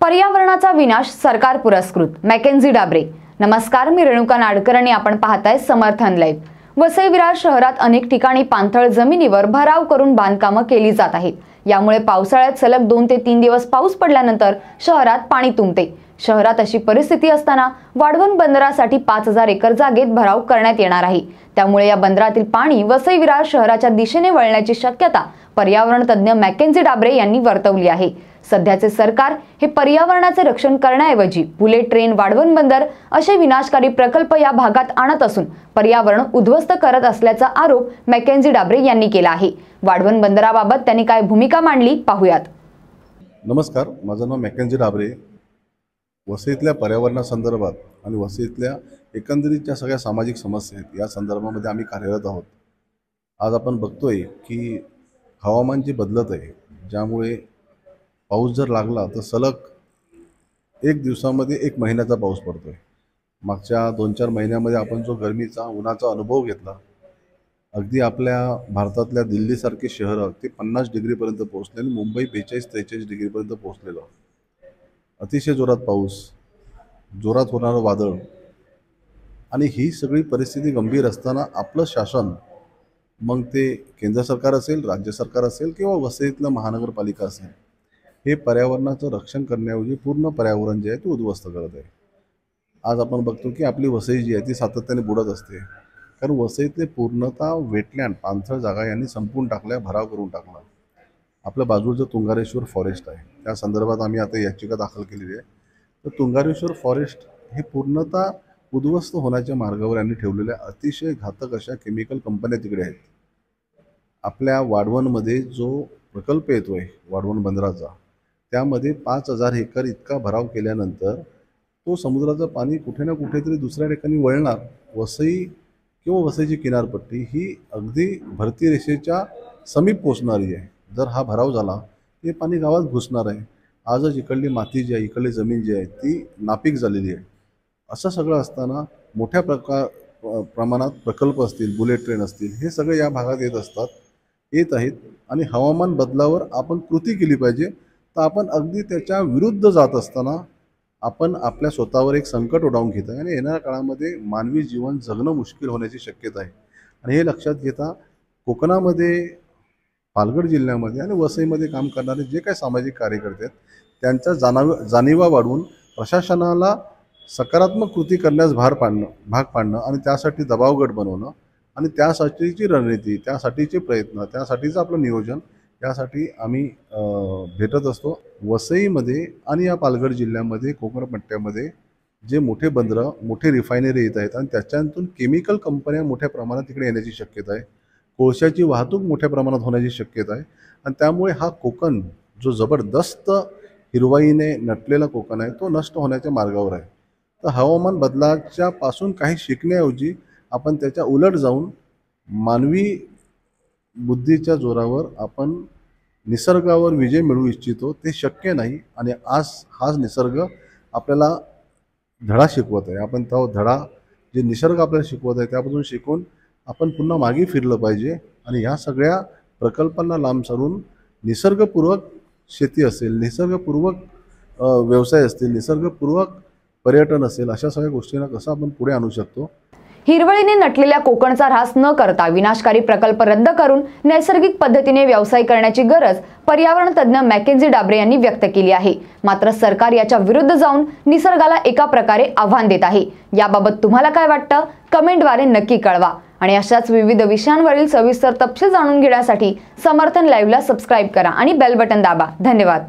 पर्यावरणाचा विनाश सरकार पुरस्कृत मॅकेन्झी डाबरे। नमस्कार, मी रेणुका नाडकर आणि आपण पाहताय समर्थन लाईव्ह। वसई विरार शहरात अनेक ठिकाणी पाणथळ जमिनीवर भराव करून बांधकामं केली जात आहेत। यामुळे पावसाळ्यात सलग 2 ते 3 दिवस पाऊस पडल्यानंतर शहरात पाणी तुंबते। शहरात अशी परिस्थिती असताना वाढवण बंदरासाठी 5000 एकर जागेत भराव करण्यात येणार आहे। त्यामुळे या बंदरातील पाणी वसई विरार शहराच्या दिशेने वळण्याची शक्यता पर्यावरण तज्ञ मॅकेन्झी डाबरे यांनी वर्तवली आहे। सध्याचे सरकार हे पर्यावरणाचे रक्षण करण्याऐवजी बुलेट ट्रेन, वाढवण बंदर असे विनाशकारी प्रकल्प या भागात आणत असून पर्यावरण उद्ध्वस्त करत असल्याचा आरोप मॅकेन्झी डाबरे यांनी केला आहे। वाढवण बंदराबाबत त्यांनी काय भूमिका मांडली पाहूयात। नमस्कार, माझं नाव मॅकेन्झी डाबरे। वसईतल्या पर्यावरणासंदर्भात आणि वसईतल्या एकंदरीत ज्या सगळ्या सामाजिक समस्या आहेत या संदर्भामध्ये आम्ही कार्यरत आहोत। आज आपण बघतोय की हवामान जे बदलत आहे, ज्यामुळे पाऊस जर लागला तर सलग 1 दिवसामध्ये 1 महिन्याचा पाऊस पडतोय। मागच्या 2-4 महिन्यामध्ये आपण जो गरमीचा, उन्हाचा अनुभव घेतला, अगदी आपल्या भारतातल्या दिल्लीसारखे शहर ते 50 डिग्रीपर्यंत पोहोचले आणि मुंबई 42-43 डिग्रीपर्यंत पोहोचलेलं। अतिशय जोरात पाऊस, जोरात होणारं वादळ आणि ही सगळी परिस्थिती गंभीर असताना आपलं शासन, मग ते केंद्र सरकार असेल, राज्य सरकार असेल किंवा वसईतलं महानगरपालिका असेल, हे पर्यावरणाचं रक्षण करण्याऐवजी पूर्ण पर्यावरण जे आहे ते उद्ध्वस्त करत आहे। आज आपण बघतो की आपली वसई जी आहे ती सातत्याने बुडत असते, कारण वसईतले पूर्णतः वेटलँड, पाणथळ जागा यांनी संपून टाकल्या, भराव करून टाकला। आपल्या बाजूचं तुंगारेश्वर फॉरेस्ट आहे, त्या संदर्भात आम्ही आता याचिका दाखल केलेली आहे। तर तुंगारेश्वर फॉरेस्ट हे पूर्णतः उद्ध्वस्त होण्याच्या मार्गावर यांनी ठेवलेल्या अतिशय घातक अशा केमिकल कंपन्या तिकडे आहेत। आपल्या वाढवणमध्ये जो प्रकल्प येतोय वाढवण बंदराचा, त्यामध्ये 5000 एकर इतका भराव केल्यानंतर तो समुद्राचं पाणी कुठे ना कुठेतरी दुसऱ्या ठिकाणी वळणार। वसई किंवा वसईची किनारपट्टी ही अगदी भरती रेषेच्या समीप पोचणारी आहे। जर हा भराव झाला ते पाणी गावात घुसणार आहे। आजच इकडली माती जी आहे, इकडली जमीन जी आहे ती नापीक झालेली आहे। असं सगळं असताना मोठ्या प्रमाणात प्रकल्प असतील, बुलेट ट्रेन असतील, हे सगळे या भागात येत आहेत आणि हवामान बदलावर आपण कृती केली पाहिजे। तर आपण अगदी त्याच्या विरुद्ध जात असताना आपण आपल्या स्वतःवर एक संकट ओढावून घेत आहे आणि येणाऱ्या काळामध्ये मानवी जीवन जगणं मुश्किल होण्याची शक्यता आहे। आणि हे लक्षात घेता कोकणामध्ये, पालघर जिल्ह्यामध्ये आणि वसईमध्ये काम करणारे जे काही सामाजिक कार्यकर्ते आहेत त्यांच्या जाणीवा वाढवून प्रशासनाला सकारात्मक कृती करण्यास भाग पाडणं आणि त्यासाठी दबावगट बनवणं आणि त्यासाठीची रणनीती, त्यासाठीचे प्रयत्न, त्यासाठीचं आपलं नियोजन यासाठी आम्ही भेटत असतो। वसईमध्ये आणि या पालघर जिल्ह्यामध्ये, कोकण पट्ट्यामध्ये जे मोठे बंदरं, मोठे रिफायनरी येत आहेत आणि त्याच्यातून केमिकल कंपन्या मोठ्या प्रमाणात तिकडे येण्याची शक्यता आहे। कोळशाची वाहतूक मोठ्या प्रमाणात होण्याची शक्यता आहे आणि त्यामुळे हा कोकण जो जबरदस्त हिरवाईने नटलेला कोकण आहे तो नष्ट होण्याच्या मार्गावर आहे। तर हवामान बदलाच्या पासून काही शिकण्याऐवजी आपण त्याच्या उलट जाऊन मानवी बुद्धीच्या जोरावर आपण निसर्गावर विजय मिळवू इच्छितो, ते शक्य नाही। आणि आज हाच निसर्ग आपल्याला धडा शिकवत आहे। आपण तो धडा जे निसर्ग आपल्याला शिकवत आहे त्यापासून शिकून आपण पुन्हा मागे फिरलं पाहिजे आणि ह्या सगळ्या प्रकल्पांना लांब सारून निसर्गपूर्वक शेती असेल, निसर्गपूर्वक व्यवसाय असतील, निसर्गपूर्वक पर्यटन असेल, अशा सगळ्या गोष्टींना कसं आपण पुढे आणू शकतो। हिरवळीने नटलेल्या कोकणचा ऱ्हास न करता विनाशकारी प्रकल्प रद्द करून नैसर्गिक पद्धतीने व्यवसाय करण्याची गरज पर्यावरण तज्ञ मॅकेन्झी डाबरे यांनी व्यक्त केली आहे। मात्र सरकार याच्या विरुद्ध जाऊन निसर्गाला एका प्रकारे आव्हान देत आहे। याबाबत तुम्हाला काय वाटतं? कमेंटद्वारे नक्की कळवा आणि अशाच विविध विषयांवरील सविस्तर तपशील जाणून घेण्यासाठी समर्थन लाईव्हला सबस्क्राईब करा आणि बेल बटन दाबा। धन्यवाद।